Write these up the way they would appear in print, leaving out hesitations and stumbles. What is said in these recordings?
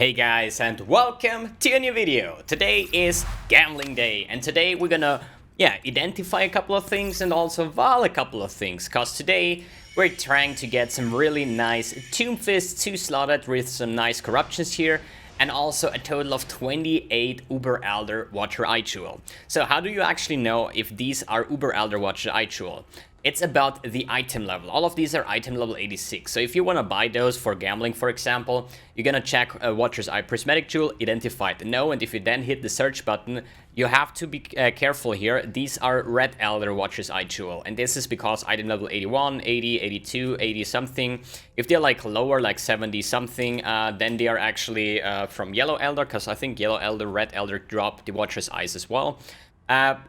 Hey guys, and welcome to a new video. Today is gambling day, and today we're gonna identify a couple of things and also val a couple of things, cause today we're trying to get some really nice Tombfist 2 slotted with some nice corruptions here, and also a total of 28 Uber Elder Watcher Eye Jewel. So how do you actually know if these are Uber Elder Watcher Eye Jewel? It's about the item level. All of these are item level 86. So if you want to buy those for gambling, for example, you're gonna check Watcher's Eye Prismatic Jewel, identified no, and if you then hit the search button, you have to be careful here. These are Red Elder Watcher's Eye Jewel, and this is because item level 81, 80, 82, 80 something. If they're like lower, like 70 something, then they are actually from Yellow Elder, because I think Yellow Elder, Red Elder drop the Watcher's Eyes as well.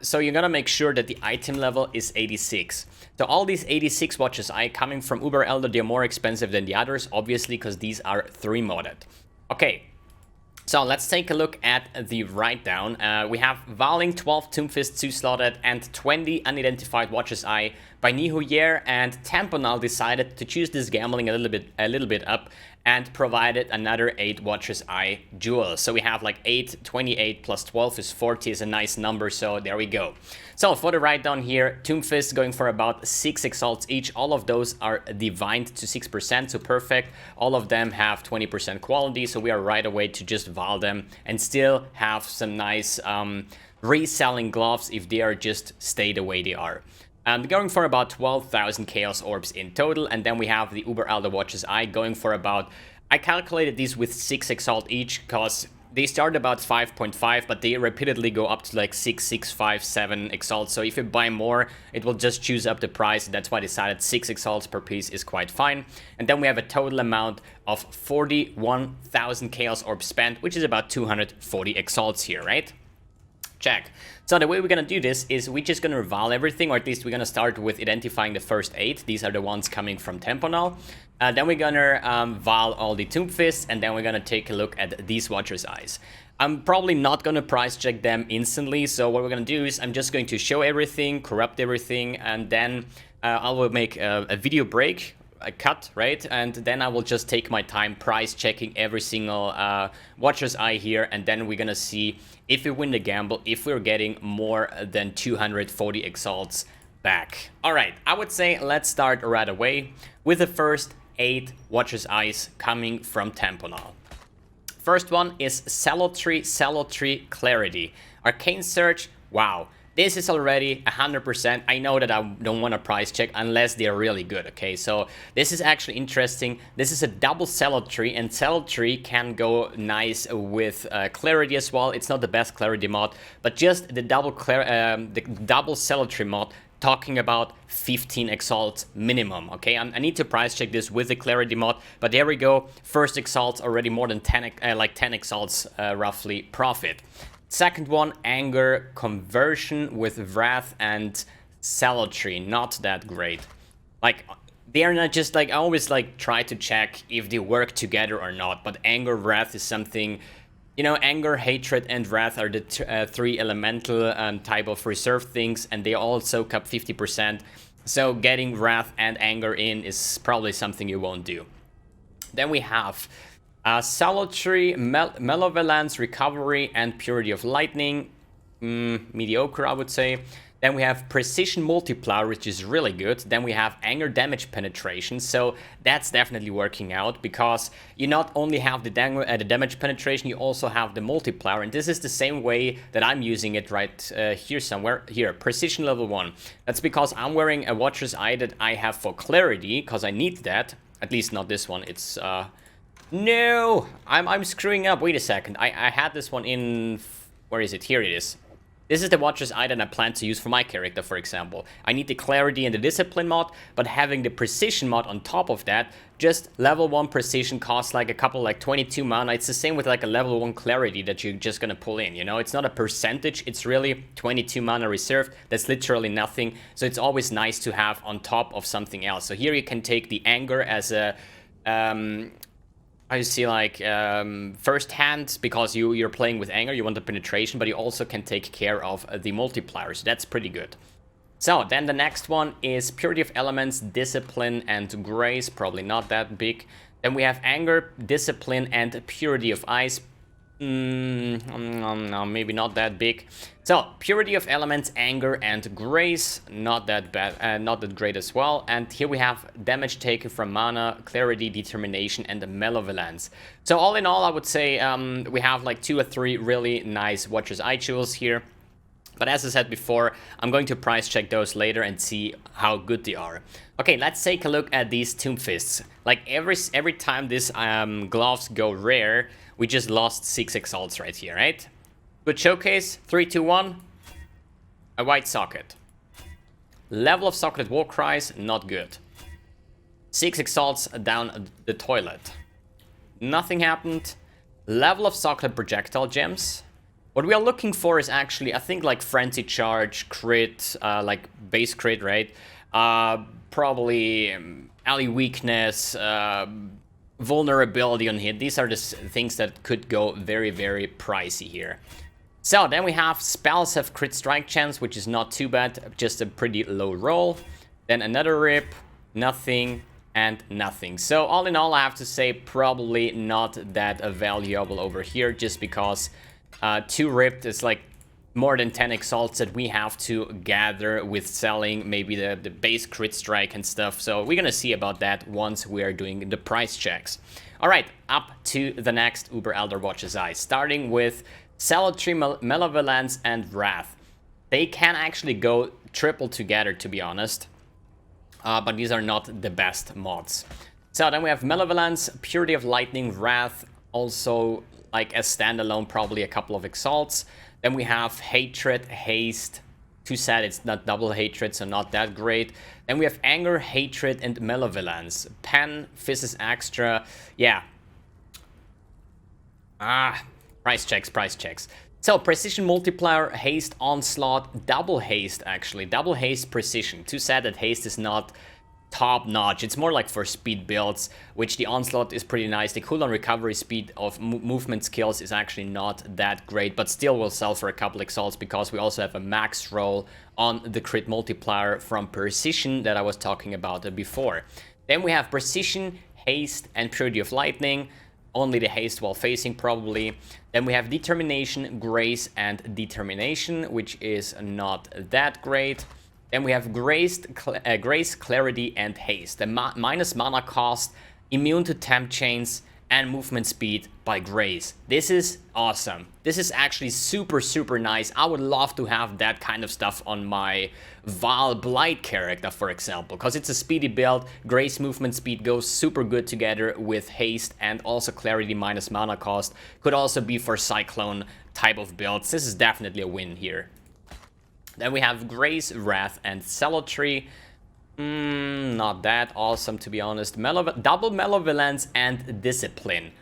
So you're gonna make sure that the item level is 86. So all these 86 Watcher's Eye coming from Uber Elder, they're more expensive than the others, obviously, because these are 3 modded. Okay, so let's take a look at the write-down. We have Vaaling 12 Tombfist 2 slotted and 20 unidentified Watcher's Eye by NiWhoYea, and TemponaL decided to choose this gambling a little bit up and provided another 8 Watcher's Eye jewels. So we have like 8, 28 plus 12 is 40 is a nice number, so there we go. So for the write-down here, Tombfist going for about 6 exalts each. All of those are divined to 6%, so perfect. All of them have 20% quality, so we are right away to just val them and still have some nice reselling gloves if they are just stay the way they are. Going for about 12,000 Chaos Orbs in total, and then we have the Uber Elder Watcher's Eye going for about, I calculated these with 6 exalt each, because they start about 5.5, but they repeatedly go up to like 6, 6, 5, 7 exalts, so if you buy more, it will just choose up the price. That's why I decided 6 exalts per piece is quite fine. And then we have a total amount of 41,000 Chaos Orbs spent, which is about 240 exalts here, right? Check. So the way we're gonna do this is we're just gonna val everything, or at least we're gonna start with identifying the first 8. These are the ones coming from TemponaL. Then we're gonna val all the Tombfists, and then we're gonna take a look at these Watcher's Eyes. I'm probably not gonna price check them instantly, so what we're gonna do is I'm just going to show everything, corrupt everything, and then I will make a video break, a cut, right? And then I will just take my time price checking every single Watcher's Eye here, and then we're gonna see if we win the gamble, if we're getting more than 240 exalts back. Alright, I would say let's start right away with the first 8 Watcher's Eyes coming from TemponaL. First one is Celerity Clarity. Arcane Search, wow. This is already 100%. I know that I don't want to price check unless they're really good, okay? So this is actually interesting. This is a double Celerity, and Celerity can go nice with Clarity as well. It's not the best Clarity mod, but just the double Celerity mod, talking about 15 exalts minimum, okay? I need to price check this with the Clarity mod, but there we go. First exalts already more than 10, like 10 exalts roughly profit. Second one, Anger Conversion with Wrath and Celerity, not that great. Like, they are not just like, I always like try to check if they work together or not, but Anger, Wrath is something, you know, Anger, Hatred, and Wrath are the 3 elemental type of reserved things, and they all soak up 50%, so getting Wrath and Anger in is probably something you won't do. Then we have Celerity, Malevolence, Recovery, and Purity of Lightning. Mediocre, I would say. Then we have Precision Multiplier, which is really good. Then we have Anger Damage Penetration, so that's definitely working out, because you not only have the damage penetration, you also have the multiplier, and this is the same way that I'm using it right here somewhere. Here, Precision level 1. That's because I'm wearing a Watcher's Eye that I have for Clarity, because I need that. At least not this one, it's... No! I'm screwing up. Wait a second. I had this one in... Where is it? Here it is. This is the Watcher's Eye that I plan to use for my character, for example. I need the Clarity and the Discipline mod, but having the Precision mod on top of that, just level 1 Precision costs like a couple, like 22 mana. It's the same with like a level 1 Clarity that you're just gonna pull in, you know? It's not a percentage, it's really 22 mana reserved. That's literally nothing. So it's always nice to have on top of something else. So here you can take the Anger as a... I see like first hand, because you're playing with Anger, you want the penetration, but you also can take care of the multipliers. That's pretty good. So then the next one is Purity of Elements, Discipline, and Grace. Probably not that big. Then we have Anger, Discipline, and Purity of Ice. No, maybe not that big. So, Purity of Elements, Anger, and Grace, not that bad, not that great as well. And here we have damage taken from Mana, Clarity, Determination, and Malevolence. So, all in all, I would say we have like 2 or 3 really nice Watcher's Eye jewels here. But as I said before, I'm going to price check those later and see how good they are. Okay, let's take a look at these Tombfists. Like every time these gloves go rare, we just lost 6 exalts right here, right? Good showcase, 3, 2, 1. A white socket. Level of socketed war cries, not good. 6 exalts down the toilet. Nothing happened. Level of socketed projectile gems. What we are looking for is actually, I think, like Frenzy Charge, crit, like base crit, right? Probably ally weakness, vulnerability on hit. These are the things that could go very, very pricey here. So then we have spells have crit strike chance, which is not too bad, just a pretty low roll. Then another rip, nothing, and nothing. So all in all, I have to say probably not that valuable over here, just because 2 ripped is like more than 10 exalts that we have to gather with selling maybe the base crit strike and stuff. So we're gonna see about that once we are doing the price checks. All right, up to the next Uber Elder Watcher's Eye, starting with Cemetery, Malevolence, and Wrath. They can actually go triple together, to be honest, but these are not the best mods. So then we have Malevolence, Purity of Lightning, Wrath, also like as standalone, probably a couple of exalts. Then we have Hatred, Haste. Too sad it's not double Hatred, so not that great. Then we have Anger, Hatred, and Malevolence. Pen, Physis Extra. Yeah. Price checks. So, Precision Multiplier, Haste, Onslaught, Double Haste, actually. Double Haste, Precision. Too sad that Haste is not top notch. It's more like for speed builds, which the Onslaught is pretty nice. The cooldown recovery speed of movement skills is actually not that great, but still will sell for a couple exalts because we also have a max roll on the crit multiplier from Precision that I was talking about before. Then we have Precision, Haste, and Purity of Lightning. Only the Haste while facing, probably. Then we have Determination, Grace, and Determination, which is not that great. Then we have Grace, Clarity, and Haste. The minus mana cost, immune to temp chains, and movement speed by Grace. This is awesome. This is actually super, super nice. I would love to have that kind of stuff on my Val Blight character, for example, because it's a speedy build. Grace movement speed goes super good together with Haste, and also Clarity minus mana cost. Could also be for Cyclone type of builds. This is definitely a win here. Then we have Grace, Wrath, and Cemetery. Not that awesome, to be honest. Double Malevolence and Discipline.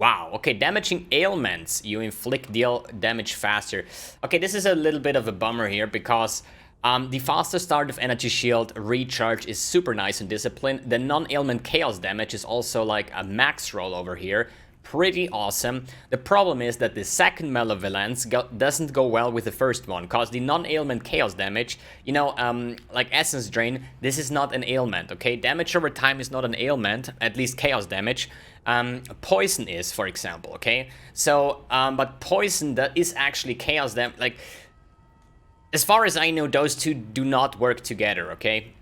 Wow, okay, damaging ailments. You inflict deal damage faster. Okay, this is a little bit of a bummer here because the faster start of Energy Shield recharge is super nice in Discipline. The non-ailment chaos damage is also like a max roll over here. Pretty awesome. The problem is that the second Malevolence doesn't go well with the first one, because the non-ailment chaos damage, you know, like Essence Drain, this is not an ailment, okay? Damage over time is not an ailment, at least chaos damage. Poison is, for example, okay? So, but poison that is actually chaos damage, like, as far as I know, those two do not work together, okay?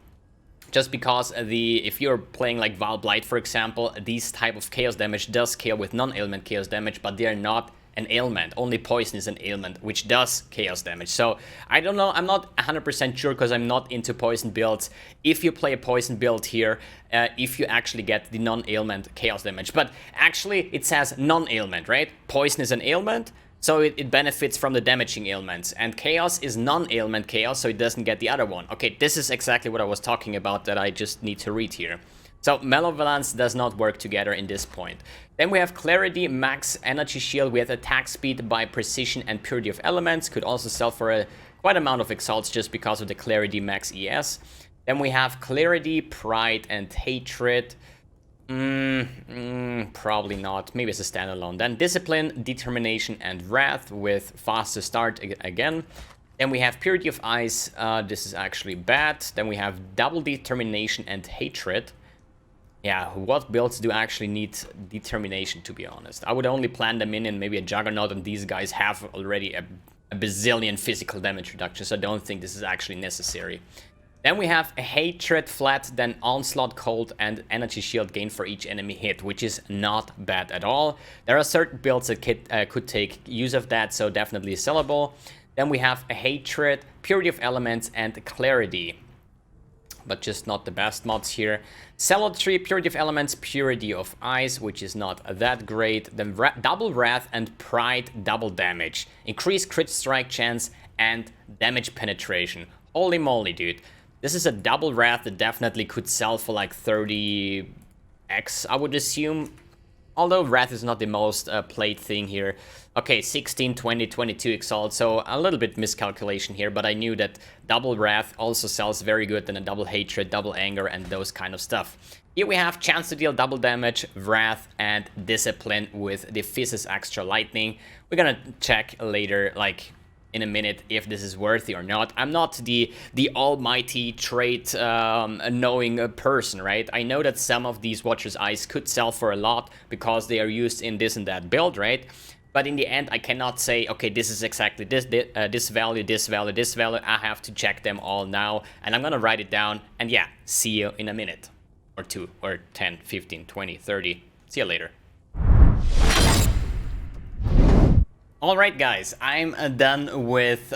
Just because if you're playing like Val Blight, for example, these type of chaos damage does scale with non-ailment chaos damage, but they are not an ailment. Only poison is an ailment, which does chaos damage. So I don't know, I'm not 100% sure because I'm not into poison builds. If you play a poison build here, if you actually get the non-ailment chaos damage. But actually it says non-ailment, right? Poison is an ailment, so it benefits from the damaging ailments, and chaos is non-ailment chaos, so it doesn't get the other one. Okay, this is exactly what I was talking about that I just need to read here. So Malevolence does not work together in this point. Then we have Clarity, Max Energy Shield with attack speed by Precision and Purity of Elements. Could also sell for a quite amount of exalts just because of the Clarity Max ES. Then we have Clarity, Pride, and Hatred. Probably not. Maybe it's a standalone. Then Discipline, Determination, and Wrath with faster start again. Then we have Purity of Ice. This is actually bad. Then we have Double Determination and Hatred. Yeah, what builds do actually need determination, to be honest? I would only plan them in maybe a Juggernaut, and these guys have already a bazillion physical damage reduction, so I don't think this is actually necessary. Then we have a Hatred flat, then Onslaught Cold, and Energy Shield gain for each enemy hit, which is not bad at all. There are certain builds that could take use of that, so definitely sellable. Then we have a Hatred, Purity of Elements, and Clarity, but just not the best mods here. Celadry, Purity of Elements, Purity of Ice, which is not that great. Then Double Wrath and Pride, double damage. Increased crit strike chance and damage penetration. Holy moly, dude. This is a Double Wrath that definitely could sell for like 30x, I would assume. Although Wrath is not the most played thing here. Okay, 16, 20, 22 Exalt, so a little bit miscalculation here, but I knew that Double Wrath also sells very good than a Double Hatred, Double Anger, and those kind of stuff. Here we have chance to deal double damage, Wrath, and Discipline with the Fizz's Extra Lightning. We're gonna check later, like in a minute, if this is worthy or not. I'm not the almighty trait knowing person, right? I know that some of these Watcher's Eyes could sell for a lot because they are used in this and that build, right? But in the end, I cannot say, okay, this is exactly this value, this value, this value. I have to check them all now, and I'm gonna write it down, and yeah, see you in a minute. Or 2, or 10, 15, 20, 30. See you later. Alright guys, I'm done with,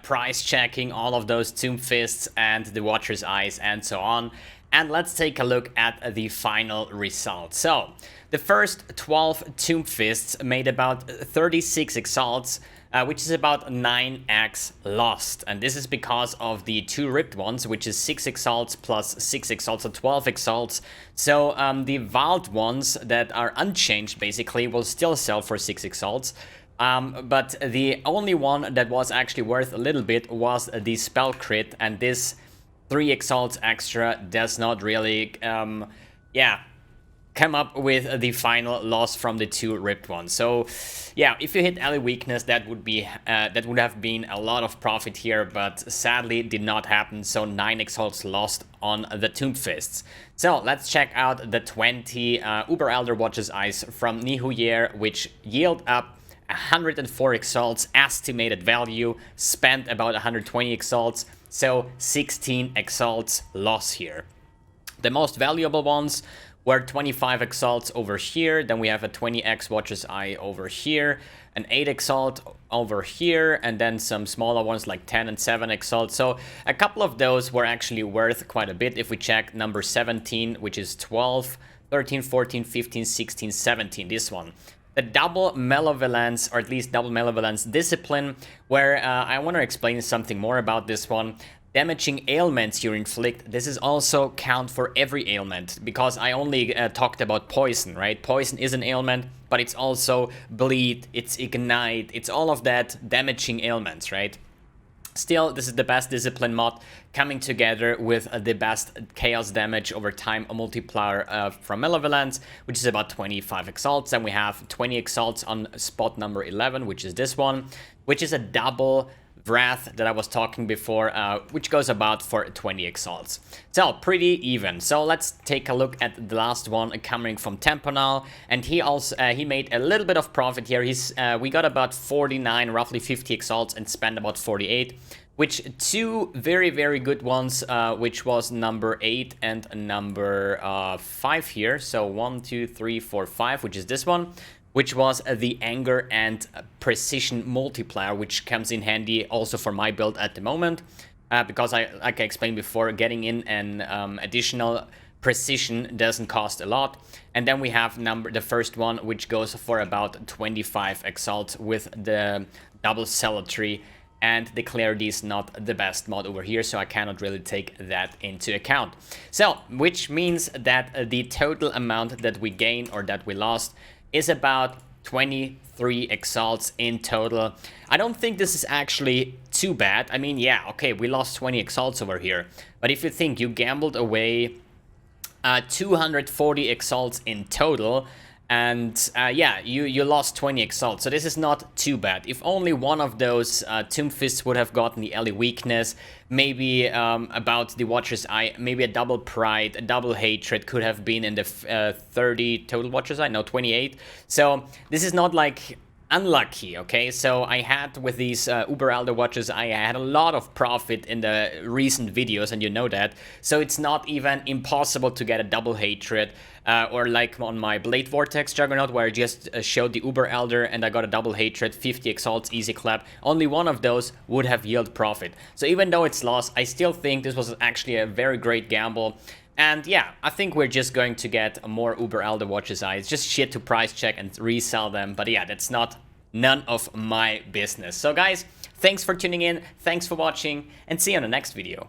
price checking all of those Tombfists and the Watcher's Eyes and so on. And let's take a look at the final result. So, the first 12 Tombfists made about 36 Exalts, which is about 9x lost. And this is because of the 2 ripped ones, which is 6 Exalts plus 6 Exalts, so 12 Exalts. So the Vault ones that are unchanged basically will still sell for 6 Exalts. But the only one that was actually worth a little bit was the Spell Crit, and this 3 Exalts extra does not really, come up with the final loss from the 2 ripped ones. So, yeah, if you hit Ally Weakness, that would have been a lot of profit here, but sadly did not happen. So 9 Exalts lost on the Tombfists. So let's check out the 20 Uber Elder Watcher's Eyes from NiWhoYea, which yield up 104 Exalts estimated value, spent about 120 Exalts, so 16 Exalts loss here. The most valuable ones were 25 Exalts over here, then we have a 20x Watcher's Eye over here, an 8 Exalt over here, and then some smaller ones like 10 and 7 Exalt. So a couple of those were actually worth quite a bit if we check number 17, which is 12, 13, 14, 15, 16, 17, this one. The double malevolence, or at least double malevolence discipline, where I want to explain something more about this one. Damaging ailments you inflict, this is also count for every ailment, because I only talked about poison, right? Poison is an ailment, but it's also bleed, it's ignite, it's all of that damaging ailments, right? Still, this is the best discipline mod, coming together with the best chaos damage over time multiplier from Malevolence, which is about 25 Exalts. And we have 20 Exalts on spot number 11, which is this one, which is a double Wrath that I was talking before, which goes about for 20 Exalts. So, pretty even. So, let's take a look at the last one coming from TemponaL, and he made a little bit of profit here. We got about 49, roughly 50 Exalts, and spent about 48, which 2 very, very good ones, which was number 8 and number 5 here. So, 1, 2, 3, 4, 5, which is this one, which was the Anger and Precision multiplier, which comes in handy also for my build at the moment, because like I explained before, getting in an additional Precision doesn't cost a lot. And then we have the first one, which goes for about 25 Exalt with the double Celadry, and the Clarity is not the best mod over here, so I cannot really take that into account. So, which means that the total amount that we gain or that we lost is about 23 Exalts in total. I don't think this is actually too bad. I mean, yeah, okay, we lost 20 Exalts over here. But if you think you gambled away 240 Exalts in total, And yeah, you lost 20 Exalt, so this is not too bad. If only one of those Tombfists would have gotten the Ellie weakness, maybe about the Watcher's Eye, maybe a double Pride, a double Hatred could have been in the 30 total Watcher's Eye, no, 28. So this is not like unlucky, okay? So I had with these Uber Elder watches, I had a lot of profit in the recent videos, and you know that. So it's not even impossible to get a double Hatred, or like on my Blade Vortex Juggernaut, where I just showed the Uber Elder and I got a double Hatred, 50 Exalts, easy clap. Only one of those would have yielded profit. So even though it's lost, I still think this was actually a very great gamble. And yeah, I think we're just going to get more Uber Elder Watches Eyes. Just shit to price check and resell them. But yeah, that's none of my business. So guys, thanks for tuning in, thanks for watching, and see you on the next video.